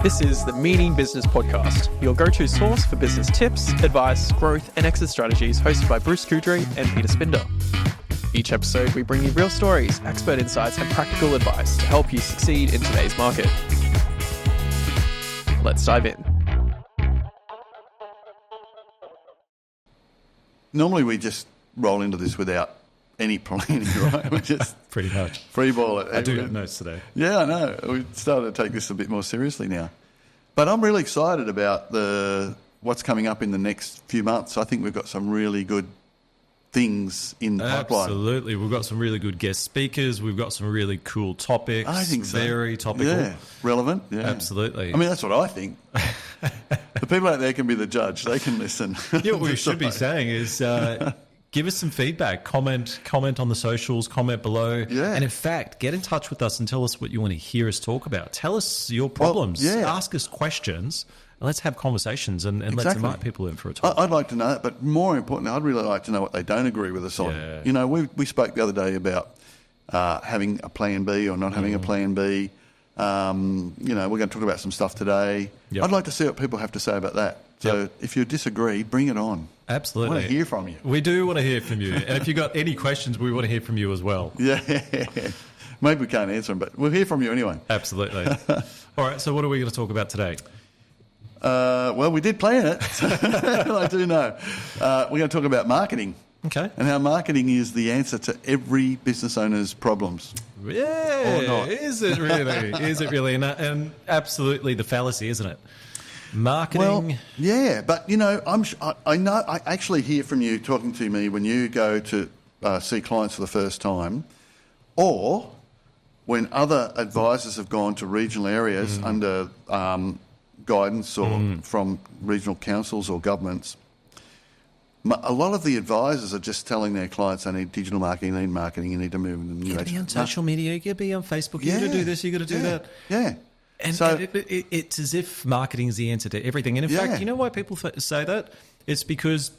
This is the Meaning Business Podcast, your go-to source for business tips, advice, growth, and exit strategies, hosted by Bruce Kudry and Peter Spinder. Each episode, we bring you real stories, expert insights, and practical advice to help you succeed in today's market. Let's dive in. Normally we just roll into this without any planning, right? We just pretty much freeball it. I do have notes today. Yeah, I know. We've started to take this a bit more seriously now. But I'm really excited about what's coming up in the next few months. I think we've got some really good things in the pipeline. Absolutely. We've got some really good guest speakers. We've got some really cool topics. I think so. Very topical. Yeah, relevant. Yeah. Absolutely. I mean, that's what I think. The people out there can be the judge. They can listen. Yeah, what we should be saying is give us some feedback. Comment on the socials. Comment below. Yeah. And in fact, get in touch with us and tell us what you want to hear us talk about. Tell us your problems. Well, yeah. Ask us questions. Let's have conversations and Exactly. let's invite people in for a talk. I'd like to know that, but more importantly, I'd really like to know what they don't agree with us on. Yeah. You know, we spoke the other day about having a plan B or not having a plan B. You know, we're going to talk about some stuff today. Yep. I'd like to see what people have to say about that. So if you disagree, bring it on. Absolutely. I want to hear from you. We do want to hear from you. And if you've got any questions, we want to hear from you as well. Yeah. Maybe we can't answer them, but we'll hear from you anyway. Absolutely. All right, so what are we going to talk about today? Well, we did plan it. I do know. We're going to talk about marketing. Okay. And how marketing is the answer to every business owner's problems. Yeah. Or not. Is it really? Is it really? And absolutely the fallacy, isn't it? Marketing. Well, yeah, but you know, I know. I actually hear from you talking to me when you go to see clients for the first time, or when other advisors have gone to regional areas under guidance or from regional councils or governments. A lot of the advisors are just telling their clients they need digital marketing, they need marketing, you need to move them. You got to be on social media, you got to be on Facebook, you got to do this, you got to do that. Yeah. And, so, it's as if marketing is the answer to everything. And in fact, you know why people say that? It's because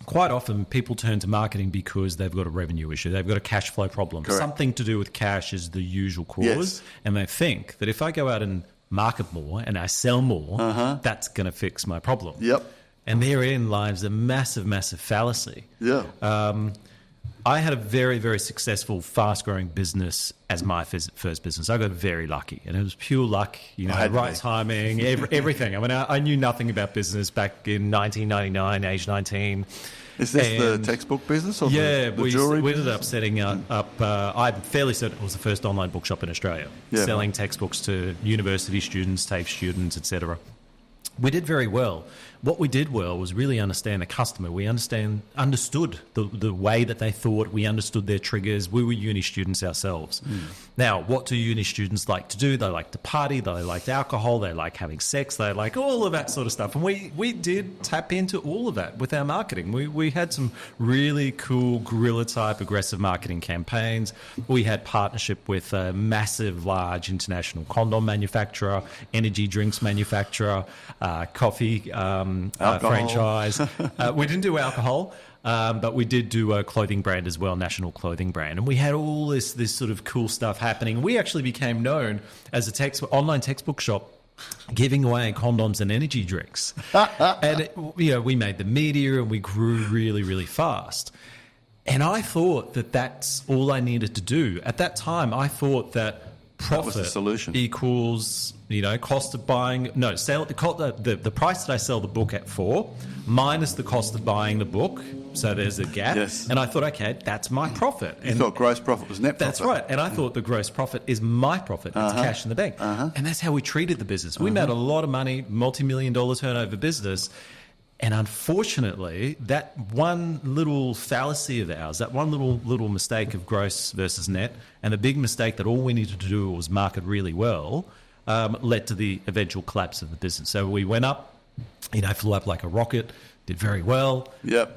quite often people turn to marketing because they've got a revenue issue. They've got a cash flow problem. Correct. Something to do with cash is the usual cause. Yes. And they think that if I go out and market more and I sell more, that's going to fix my problem. Yep. And therein lies a massive, massive fallacy. Yeah. I had a very, very successful, fast-growing business as my first business. I got very lucky, and it was pure luck, you know, right timing, everything. I mean, I knew nothing about business back in 1999, age 19. Is this the textbook business or the jewelry we ended up setting up I'm fairly certain it was the first online bookshop in Australia, selling textbooks to university students, TAFE students, etc. We did very well. What we did well was really understand the customer. We understood the way that they thought. We understood their triggers. We were uni students ourselves. Now, what do uni students like to do? They like to party. They like alcohol. They like having sex. They like all of that sort of stuff. And we did tap into all of that with our marketing. We had some really cool guerrilla-type aggressive marketing campaigns. We had partnership with a massive, large international condom manufacturer, energy drinks manufacturer, coffee franchise. We didn't do alcohol, but we did do a clothing brand as well, national clothing brand. And we had all this sort of cool stuff happening. We actually became known as a online textbook shop giving away condoms and energy drinks. And we made the media and we grew really, really fast. And I thought that that's all I needed to do. At that time, I thought that profit was the solution. Equals, cost of buying. No, the price that I sell the book at for minus the cost of buying the book. So there's a gap. Yes. And I thought, okay, that's my profit. You thought gross profit was net profit. That's right. And I thought the gross profit is my profit. It's cash in the bank. And that's how we treated the business. We made a lot of money, multi-million-dollar turnover business. And unfortunately, that one little fallacy of ours, that one little mistake of gross versus net, and the big mistake that all we needed to do was market really well, led to the eventual collapse of the business. So we went up, flew up like a rocket, did very well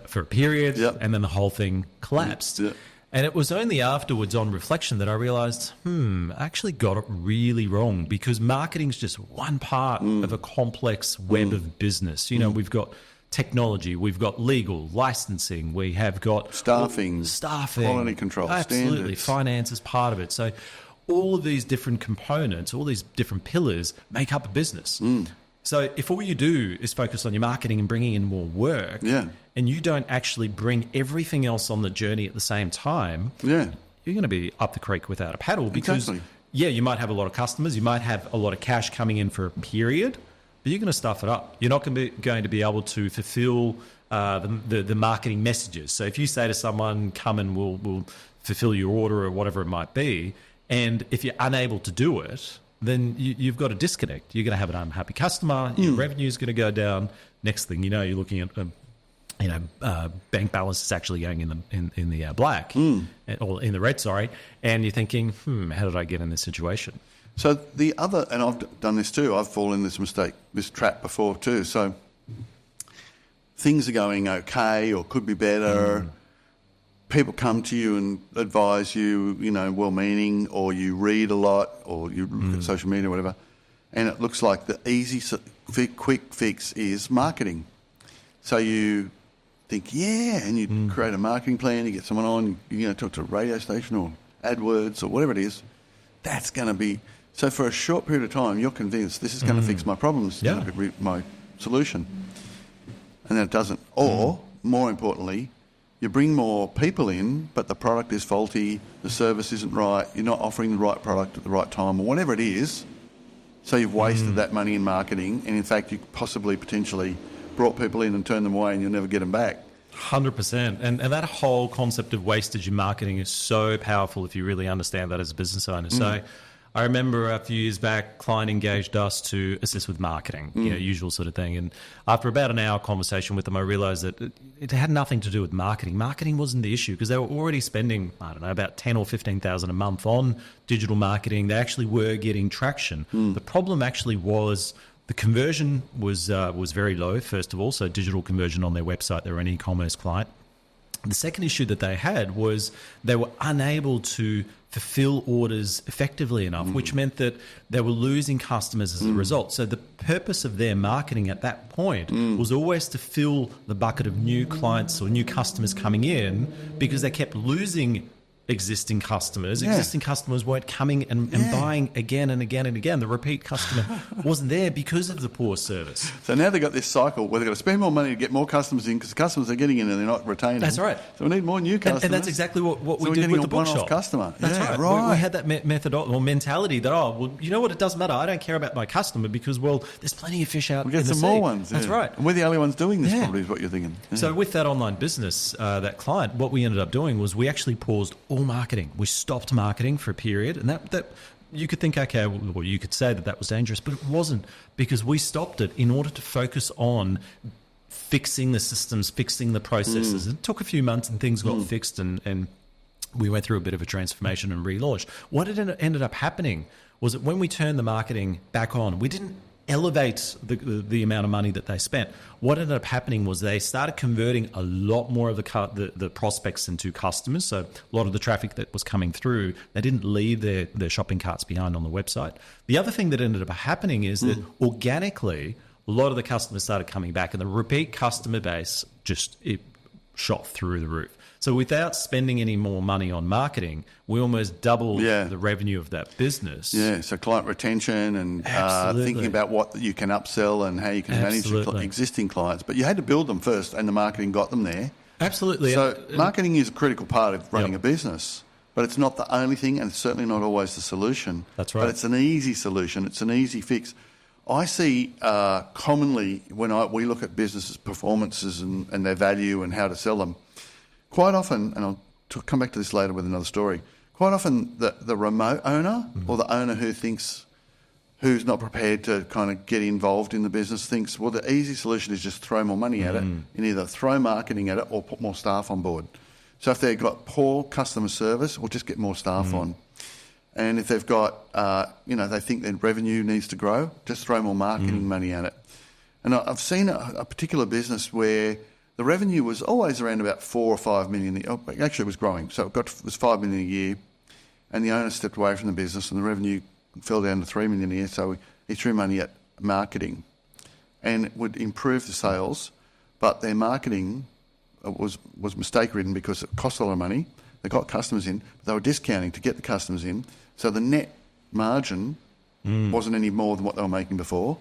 for a period, and then the whole thing collapsed. Yep. And it was only afterwards, on reflection, that I realised, I actually got it really wrong, because marketing's just one part of a complex web of business. We've got technology, we've got legal, licensing, we have got staffing, quality control, absolutely, standards. finance is part of it. So all of these different components, all these different pillars make up a business. So if all you do is focus on your marketing and bringing in more work, and you don't actually bring everything else on the journey at the same time, you're going to be up the creek without a paddle because, you might have a lot of customers, you might have a lot of cash coming in for a period, but you're going to stuff it up. You're not going to be able to fulfill the marketing messages. So if you say to someone, come and we'll fulfill your order or whatever it might be, and if you're unable to do it, then you've got a disconnect. You're going to have an unhappy customer. Your revenue is going to go down. Next thing you know, you're looking at bank balance is actually going in the black or in the red. Sorry, and you're thinking, how did I get in this situation? So the other, and I've done this too. I've fallen in this trap before too. So things are going okay or could be better. People come to you and advise you, well-meaning, or you read a lot, or you look at social media or whatever, and it looks like the easy, quick fix is marketing. So you think, and you create a marketing plan, you get someone on, you talk to a radio station or AdWords or whatever it is. That's going to be... So for a short period of time, you're convinced this is going to fix my problems, my solution. And then it doesn't. Or, more importantly... You bring more people in, but the product is faulty, the service isn't right, you're not offering the right product at the right time, or whatever it is. So you've wasted that money in marketing, and in fact, you potentially brought people in and turned them away, and you'll never get them back. 100%. And that whole concept of wastage in marketing is so powerful if you really understand that as a business owner. So I remember a few years back, client engaged us to assist with marketing, usual sort of thing. And after about an hour conversation with them, I realized that it had nothing to do with marketing. Marketing wasn't the issue because they were already spending, about 10 or 15,000 a month on digital marketing. They actually were getting traction. The problem actually was the conversion was very low, first of all. So digital conversion on their website, they were an e-commerce client. The second issue that they had was they were unable to fulfill orders effectively enough, which meant that they were losing customers as a result. So the purpose of their marketing at that point was always to fill the bucket of new clients or new customers coming in because they kept losing existing customers. Existing customers weren't coming and buying again and again and again. The repeat customer wasn't there because of the poor service. So now they've got this cycle where they've got to spend more money to get more customers in because the customers are getting in and they're not retaining. That's right. So we need more new customers. And that's exactly what so we did with the bookshop. Customer. That's right. We had that mentality that, you know what, it doesn't matter. I don't care about my customer because, there's plenty of fish out in the sea. We'll get some more ones. That's right. And we're the only ones doing this probably is what you're thinking. So with that online business, that client, what we ended up doing was we actually paused all marketing. We stopped marketing for a period, and that you could think, okay, well, you could say that was dangerous, but it wasn't, because we stopped it in order to focus on fixing the systems, fixing the processes. It took a few months and things got fixed, and we went through a bit of a transformation and relaunched. What ended up happening was that when we turned the marketing back on, we didn't elevate the amount of money that they spent. What ended up happening was they started converting a lot more of the prospects into customers. So a lot of the traffic that was coming through, they didn't leave their shopping carts behind on the website. The other thing that ended up happening is that organically, a lot of the customers started coming back, and the repeat customer base it shot through the roof. So without spending any more money on marketing, we almost doubled the revenue of that business. Yeah, so client retention and thinking about what you can upsell and how you can manage your existing clients. But you had to build them first, and the marketing got them there. Absolutely. So marketing is a critical part of running a business, but it's not the only thing, and it's certainly not always the solution. That's right. But it's an easy solution. It's an easy fix. I see commonly when we look at businesses' performances and their value and how to sell them, quite often, and I'll come back to this later with another story, quite often the remote owner or the owner who's not prepared to kind of get involved in the business thinks, well, the easy solution is just throw more money at it and either throw marketing at it or put more staff on board. So if they've got poor customer service, we'll just get more staff on. And if they've got, they think their revenue needs to grow, just throw more marketing money at it. And I've seen a particular business where the revenue was always around about 4 or 5 million. Actually, it was growing. So it was 5 million a year. And the owner stepped away from the business and the revenue fell down to 3 million a year. So he threw money at marketing and it would improve the sales. But their marketing was mistake-ridden because it cost a lot of money. They got customers in, but they were discounting to get the customers in. So the net margin wasn't any more than what they were making before.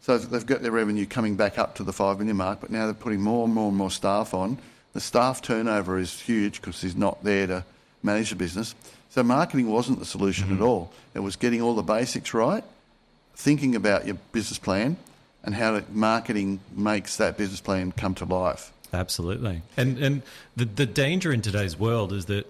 So they've got their revenue coming back up to the 5 million mark, but now they're putting more and more and more staff on. The staff turnover is huge because he's not there to manage the business. So marketing wasn't the solution at all. It was getting all the basics right, thinking about your business plan and how marketing makes that business plan come to life. Absolutely. And the danger in today's world is that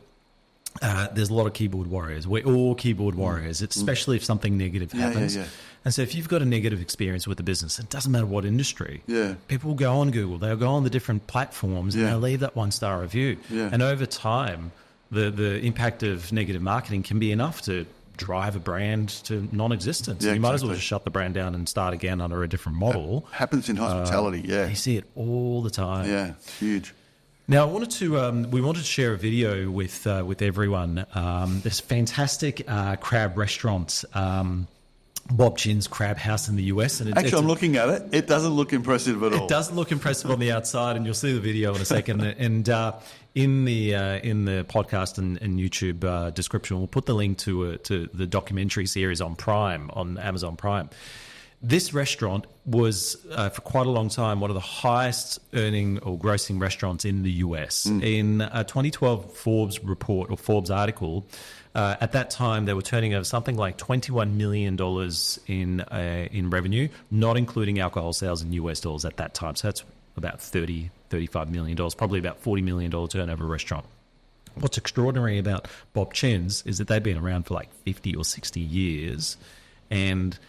there's a lot of keyboard warriors. We're all keyboard warriors, especially if something negative happens. And so if you've got a negative experience with the business, it doesn't matter what industry, people will go on Google, they'll go on the different platforms and they'll leave that 1-star review. And over time, the impact of negative marketing can be enough to drive a brand to non-existence. You might as well just shut the brand down and start again under a different model. Happens in hospitality, You see it all the time. Yeah, it's huge. Now, we wanted to share a video with everyone. This fantastic crab restaurant, Bob Chin's Crab House in the US. And I'm looking at it. It doesn't look impressive at all. It doesn't look impressive on the outside, and you'll see the video in a second. And in the podcast and YouTube description, we'll put the link to the documentary series on Prime, on Amazon Prime. This restaurant was, for quite a long time, one of the highest earning or grossing restaurants in the US. In a 2012 Forbes report or Forbes article, at that time they were turning over something like $21 million in revenue, not including alcohol sales in US dollars at that time. So that's about $35 million, probably about $40 million turnover restaurant. What's extraordinary about Bob Chin's is that they've been around for like 50 or 60 years, and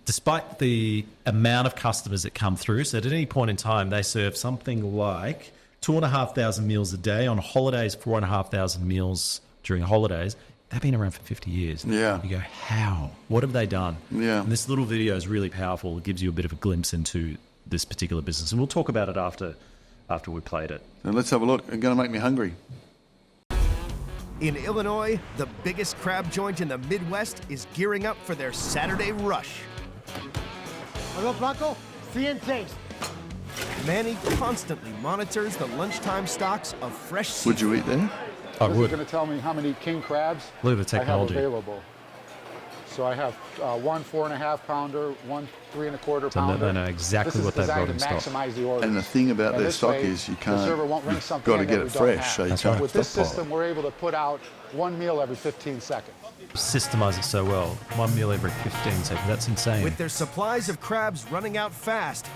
despite the amount of customers that come through, so at any point in time, they serve something like 2,500 meals a day. On holidays, 4,500 meals during holidays. They've been around for 50 years. Yeah. You go, how? What have they done? Yeah. And this little video is really powerful. It gives you a bit of a glimpse into this particular business. And we'll talk about it after we played it. So let's have a look. It's going to make me hungry. In Illinois, the biggest crab joint in the Midwest is gearing up for their Saturday rush. Hello, Blanco. See and taste. Manny constantly monitors the lunchtime stocks of fresh seafood. Would you eat there? I This is would. going to tell me how many king crabs Look at the technology. I have available. So I have one 4.5 pounder, one 3 1/4 So pounder. they know exactly what they've got in This is designed stock. to maximize the orders. And the thing about And their this stock way, is you the can't, server won't bring you've something got to in get that it we don't fresh, have. so you That's can't right. With this stockpile. system, we're able to put out one meal every 15 seconds. Systemize it so well. One meal every 15 seconds. That's insane. With their supplies of crabs running out fast,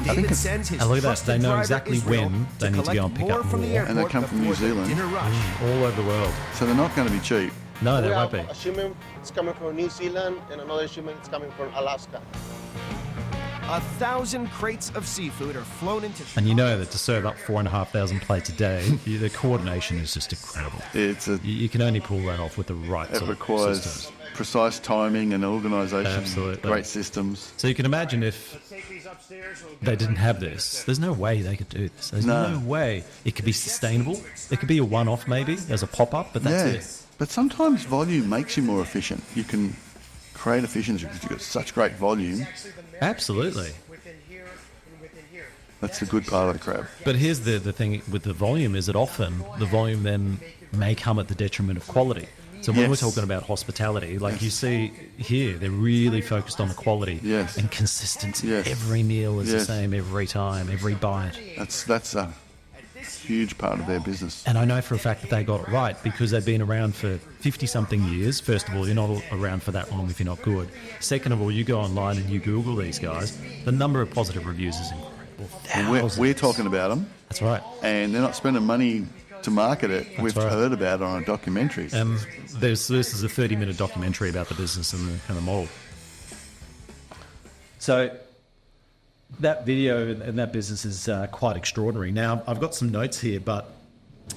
David sends his And look at that, trusted they know driver, exactly Israel, when they need to go collect and pick more up from the more. airport And they come from New before the Zealand. dinner rush. All over the world. So they're not going to be cheap. No, they We won't have be. a shipment is coming from New Zealand and another shipment is coming from Alaska. 1,000 crates of seafood are flown into And you know that to serve up 4,500 plates a day, the coordination is just incredible. You can only pull that off with the right It sort of requires systems. precise timing and organisation. Absolutely. Great systems. So you can imagine if they didn't have this, there's no way they could do this. There's no way it could be sustainable. It could be a one-off maybe as a pop-up, but that's it. But sometimes volume makes you more efficient. You can create efficiency because you've got such great volume. Absolutely. That's the good part of the crab. But here's the thing with the volume is that often the volume then may come at the detriment of quality. So when we're Yes. talking about hospitality, like you see here, they're really focused on the quality Yes. and consistency. Yes. Every meal is the Yes. same every time, every bite. That's a huge part of their business. And I know for a fact that they got it right because they've been around for 50-something years. First of all, you're not around for that long if you're not good. Second of all, you go online and you Google these guys, the number of positive reviews is incredible. And we're Thousands. talking about them, That's right. and they're not spending money to market it. We've right. heard about it on a documentary. This is a 30-minute documentary about the business and the model. So that video and that business is quite extraordinary. Now, I've got some notes here, but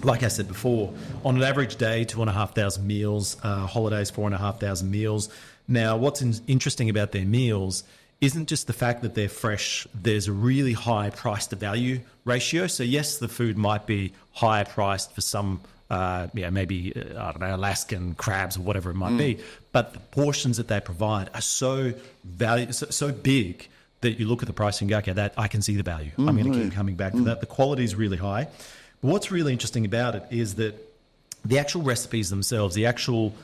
like I said before, on an average day, 2,500 meals, holidays, 4,500 meals. Now, what's interesting about their meals isn't just the fact that they're fresh. There's a really high price to value ratio. So yes, the food might be higher priced for some, maybe, I don't know, Alaskan crabs or whatever it might be. But the portions that they provide are so big that you look at the price and go, okay, that I can see the value. I'm going to keep coming back to that. The quality is really high. But what's really interesting about it is that the actual recipes themselves, the actual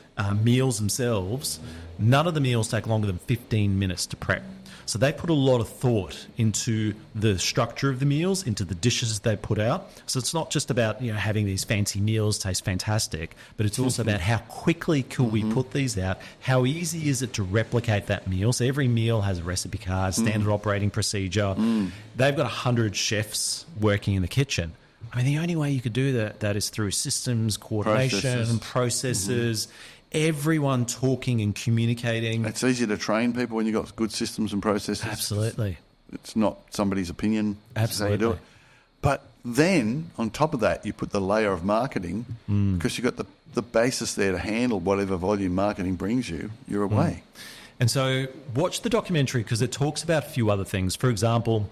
meals themselves, none of the meals take longer than 15 minutes to prep. So they put a lot of thought into the structure of the meals, into the dishes they put out. So it's not just about having these fancy meals taste fantastic, but it's also about how quickly can we put these out, how easy is it to replicate that meal. So every meal has a recipe card, standard operating procedure. They've got 100 chefs working in the kitchen. I mean, the only way you could do that is through systems, coordination, processes, everyone talking and communicating. It's easier to train people when you've got good systems and processes. Absolutely. It's not somebody's opinion. Absolutely. That's how you do it. But then, on top of that, you put the layer of marketing because you've got the basis there to handle whatever volume marketing brings you. You're away. And so watch the documentary because it talks about a few other things. For example,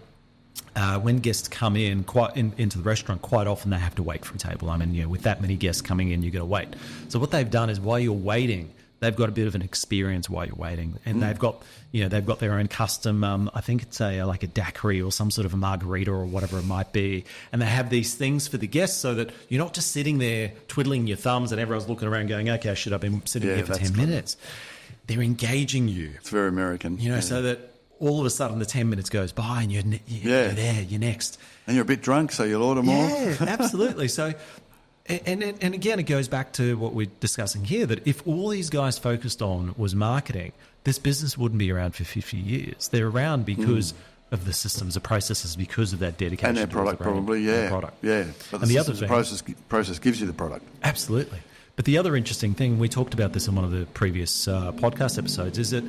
when guests come into the restaurant, quite often they have to wait for a table. I mean, with that many guests coming in, you've got to wait. So what they've done is while you're waiting, they've got a bit of an experience while you're waiting, and they've got their own custom. I think it's like a daiquiri or some sort of a margarita or whatever it might be, and they have these things for the guests so that you're not just sitting there twiddling your thumbs and everyone's looking around going, "Okay, should I be sitting here for 10 minutes?" They're engaging you. It's very American, so that all of a sudden the 10 minutes goes by and you're there, you're next. And you're a bit drunk, so you'll order more. Yeah, absolutely. So, and again, it goes back to what we're discussing here, that if all these guys focused on was marketing, this business wouldn't be around for 50 years. They're around because of the systems, the processes, because of that dedication. And their product, probably, yeah. Product. Yeah. But the systems process gives you the product. Absolutely. But the other interesting thing, we talked about this in one of the previous podcast episodes, is that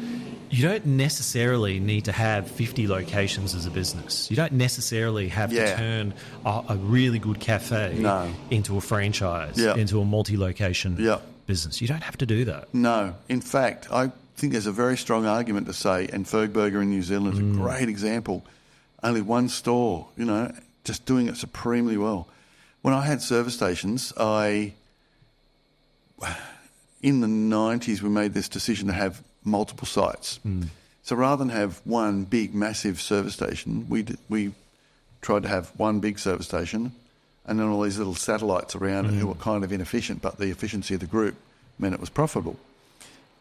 you don't necessarily need to have 50 locations as a business. You don't necessarily have to turn a really good cafe into a franchise, into a multi-location business. You don't have to do that. No. In fact, I think there's a very strong argument to say, and Fergburger in New Zealand is a great example, only one store, just doing it supremely well. When I had service stations, in the 90s, we made this decision to have multiple sites. So rather than have one big, massive service station, we tried to have one big service station and then all these little satellites around it who were kind of inefficient, but the efficiency of the group meant it was profitable.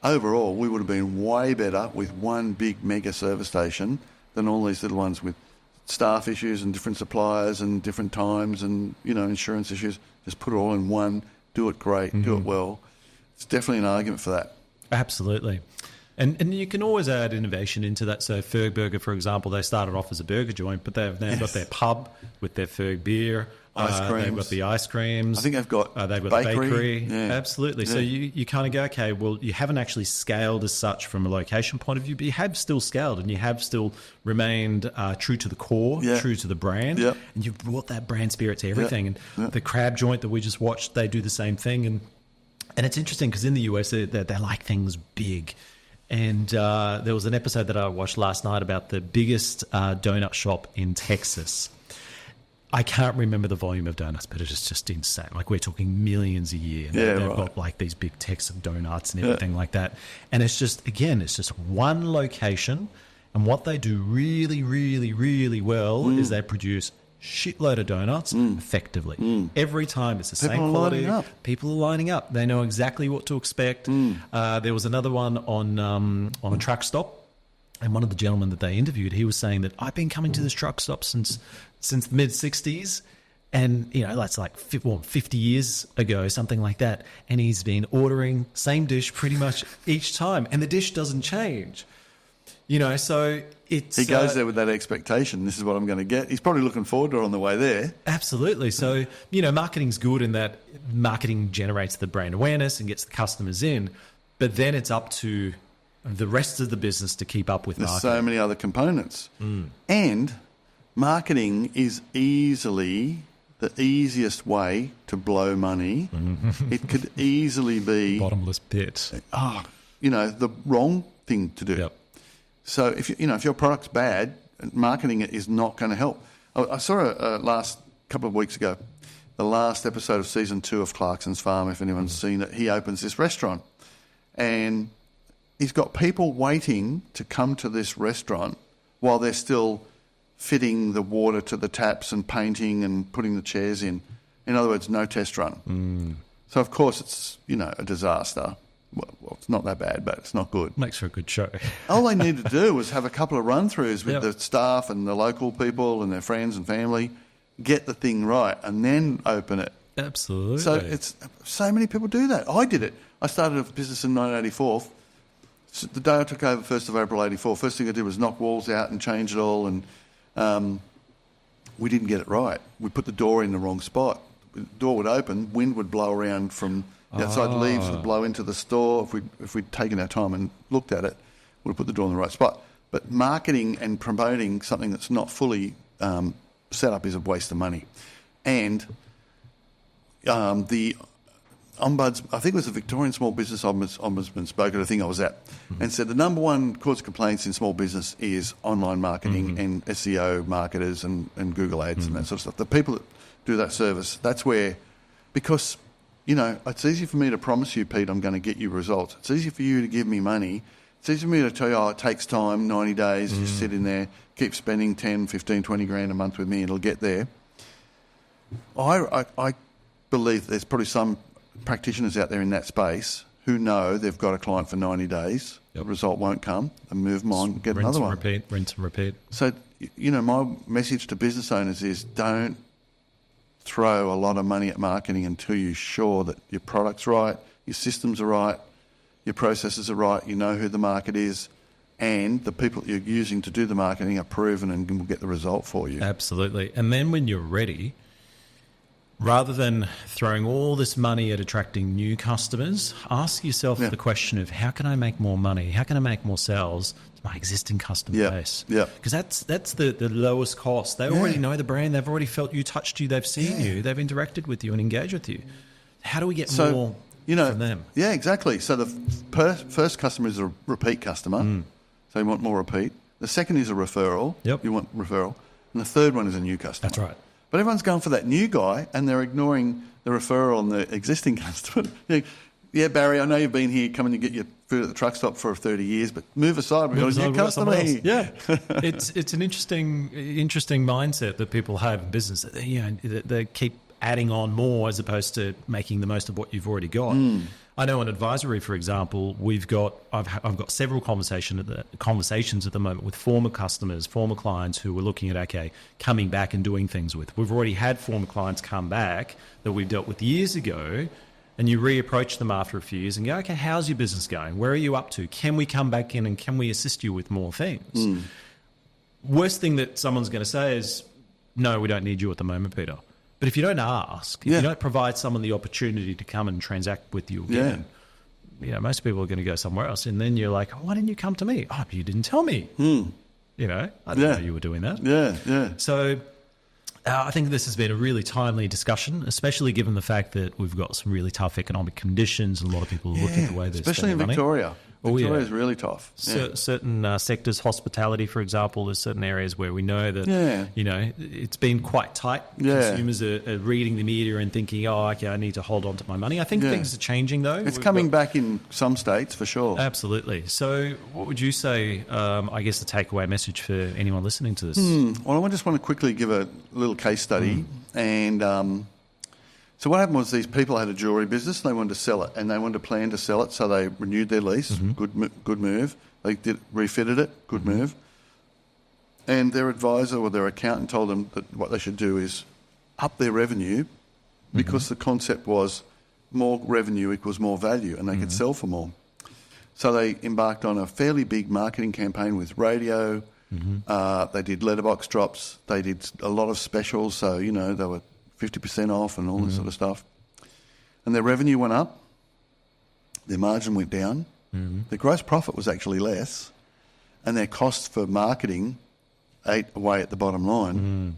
Overall, we would have been way better with one big mega service station than all these little ones with staff issues and different suppliers and different times and, insurance issues. Just put it all in one. Do it great, do it well. It's definitely an argument for that. Absolutely. And you can always add innovation into that. So Fergburger, for example, they started off as a burger joint, but they've now got their pub with their Ferg beer. Ice creams. They've got the ice creams. I think they've got the bakery. Yeah. Absolutely. Yeah. So you kind of go, okay, well, you haven't actually scaled as such from a location point of view, but you have still scaled and you have still remained true to the core, true to the brand. And you've brought that brand spirit to everything. And the crab joint that we just watched, they do the same thing. And it's interesting because in the US, they like things big. And there was an episode that I watched last night about the biggest donut shop in Texas. I can't remember the volume of donuts, but it is just insane. Like, we're talking millions a year. They've got like these big Texan donuts and everything like that. And it's just one location. And what they do really, really, really well is they produce shitload of donuts effectively. Every time it's the same quality. People are lining up. They know exactly what to expect. There was another one on a truck stop. And one of the gentlemen that they interviewed, he was saying that I've been coming to this truck stop since the mid-'60s, and that's like 50 years ago, something like that. And he's been ordering same dish pretty much each time, and the dish doesn't change. So it's... He goes there with that expectation. This is what I'm going to get. He's probably looking forward to it on the way there. Absolutely. So, marketing's good in that marketing generates the brand awareness and gets the customers in, but then it's up to the rest of the business to keep up with marketing. There's so many other components. And marketing is easily the easiest way to blow money. It could easily be... bottomless pit. The wrong thing to do. Yep. So if your product's bad, marketing it is not going to help. I saw last couple of weeks ago, the last episode of season 2 of Clarkson's Farm, if anyone's seen it. He opens this restaurant and he's got people waiting to come to this restaurant while they're still fitting the water to the taps and painting and putting the chairs in. In other words, no test run. So, of course, it's, a disaster. Well, it's not that bad, but it's not good. Makes for a good show. All they need to do was have a couple of run-throughs with the staff and the local people and their friends and family, get the thing right, and then open it. Absolutely. So so many people do that. I did it. I started a business in 1984. So the day I took over, 1st of April 84, first thing I did was knock walls out and change it all, and we didn't get it right. We put the door in the wrong spot. The door would open, wind would blow around from the outside, leaves would blow into the store. If we'd taken our time and looked at it, we'd have put the door in the right spot. But marketing and promoting something that's not fully set up is a waste of money. And the Ombuds, I think it was the Victorian Small Business Ombudsman spoke at a thing I was at, and said the number one cause of complaints in small business is online marketing and SEO marketers and Google Ads and that sort of stuff. The people that do that service, that's where, because, it's easy for me to promise you, Pete, I'm going to get you results. It's easy for you to give me money. It's easy for me to tell you, it takes time, 90 days, just sit in there, keep spending 10, 15, 20 grand a month with me, it'll get there. I believe there's probably some practitioners out there in that space who know they've got a client for 90 days, the result won't come, and move them on, get another one. Rinse and repeat. So, my message to business owners is don't throw a lot of money at marketing until you're sure that your product's right, your systems are right, your processes are right, you know who the market is, and the people that you're using to do the marketing are proven and will get the result for you. Absolutely. And then when you're ready, rather than throwing all this money at attracting new customers, ask yourself the question of how can I make more money? How can I make more sales to my existing customer base? Yeah. Because that's the lowest cost. They already know the brand. They've already felt you, touched you. They've seen you. They've interacted with you and engaged with you. How do we get more from them? Yeah, exactly. So the first customer is a repeat customer. So you want more repeat. The second is a referral. Yep. You want referral. And the third one is a new customer. That's right. But everyone's going for that new guy and they're ignoring the referral and the existing customer. Yeah, Barry, I know you've been here coming to get your food at the truck stop for 30 years, but move aside. We've got a new customer here. Yeah. It's an interesting mindset that people have in business. They keep adding on more as opposed to making the most of what you've already got. I know in advisory, for example, I've got several conversations at the moment with former customers, former clients who were looking at coming back and doing things with. We've already had former clients come back that we've dealt with years ago, and you reapproach them after a few years and go, okay, how's your business going? Where are you up to? Can we come back in and can we assist you with more things? Worst thing that someone's going to say is, no, we don't need you at the moment, Peter. But if you don't ask, if you don't provide someone the opportunity to come and transact with you again, most people are going to go somewhere else. And then you're like, why didn't you come to me? Oh, you didn't tell me. I didn't know you were doing that. Yeah. So I think this has been a really timely discussion, especially given the fact that we've got some really tough economic conditions and a lot of people look at the way they're especially in spending Victoria. money. Victoria is really tough. Certain sectors, hospitality, for example, there's certain areas where we know that, it's been quite tight. Consumers are reading the media and thinking, I need to hold on to my money. I think things are changing, though. It's coming back in some states, for sure. Absolutely. So what would you say, I guess, the takeaway message for anyone listening to this? Well, I just want to quickly give a little case study. And so what happened was these people had a jewellery business and they wanted to sell it, and they wanted to plan to sell it, so they renewed their lease. Good move. They refitted it. Good move. And their advisor or their accountant told them that what they should do is up their revenue, because the concept was more revenue equals more value, and they could sell for more. So they embarked on a fairly big marketing campaign with radio. They did letterbox drops. They did a lot of specials, so they were 50% off and all this sort of stuff. And their revenue went up, their margin went down, their gross profit was actually less, and their costs for marketing ate away at the bottom line.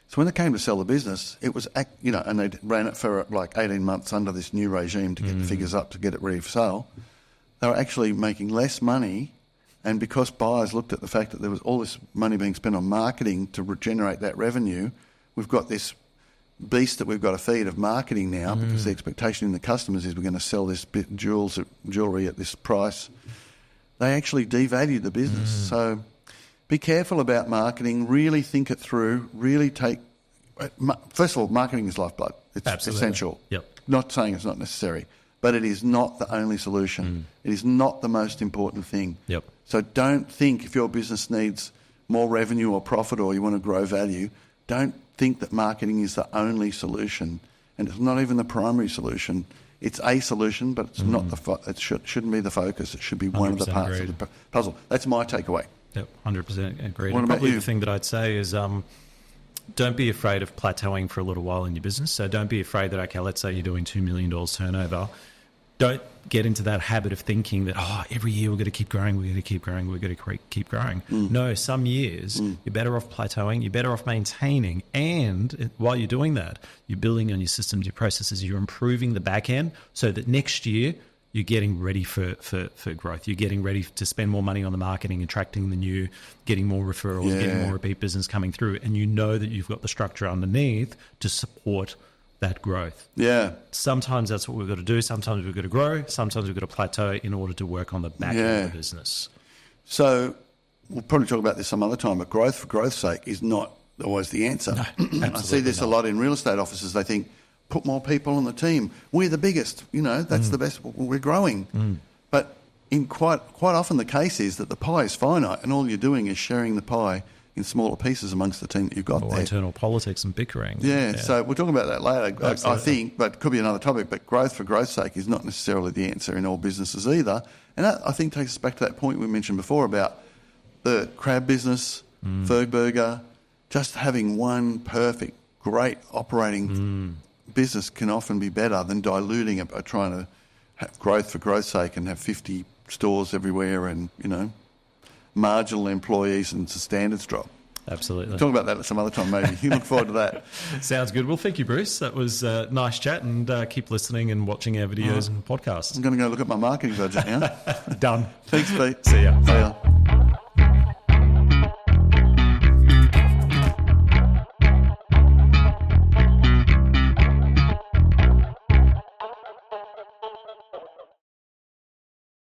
So when they came to sell the business, it was, and they ran it for like 18 months under this new regime to get the figures up to get it ready for sale. They were actually making less money, and because buyers looked at the fact that there was all this money being spent on marketing to generate that revenue, we've got this beast that we've got to feed of marketing now, because the expectation in the customers is we're going to sell this jewellery at this price. They actually devalued the business. So be careful about marketing, really think it through, really take first of all, marketing is lifeblood. It's Absolutely. essential. Yep. Not saying it's not necessary, but it is not the only solution. It is not the most important thing. Yep. So don't think if your business needs more revenue or profit or you want to grow value, don't think that marketing is the only solution. And it's not even the primary solution. It's a solution, but it's not it shouldn't be the focus. It should be one of the parts of the puzzle. That's my takeaway. Yep, 100% agreed. What And about probably you? the thing that I'd say is don't be afraid of plateauing for a little while in your business. So don't be afraid that, okay, let's say you're doing $2 million turnover. Don't get into that habit of thinking that, every year we're going to keep growing, we're going to keep growing, we're going to keep growing. No, some years you're better off plateauing, you're better off maintaining. And while you're doing that, you're building on your systems, your processes, you're improving the back end so that next year you're getting ready for growth. You're getting ready to spend more money on the marketing, attracting the new, getting more referrals, getting more repeat business coming through. And you know that you've got the structure underneath to support that growth. Yeah. Sometimes that's what we've got to do. Sometimes we've got to grow. Sometimes we've got to plateau in order to work on the back end of the business. So we'll probably talk about this some other time, but growth for growth's sake is not always the answer. No, I see this a lot in real estate offices. They think, put more people on the team. We're the biggest. That's the best. We're growing. But in quite often the case is that the pie is finite and all you're doing is sharing the pie in smaller pieces amongst the team that you've got there. Internal politics and bickering. Yeah, so we'll talk about that later, I think, but it could be another topic. But growth for growth's sake is not necessarily the answer in all businesses either. And that, I think, takes us back to that point we mentioned before about the crab business, Fergburger, just having one perfect, great operating business can often be better than diluting it by trying to have growth for growth's sake and have 50 stores everywhere and, marginal employees and the standards drop. Absolutely. We'll talk about that at some other time, maybe. You look forward to that. Sounds good. Well, thank you, Bruce. That was a nice chat, and keep listening and watching our videos and podcasts. I'm going to go look at my marketing budget now. Done. Thanks, Pete. See ya. See ya.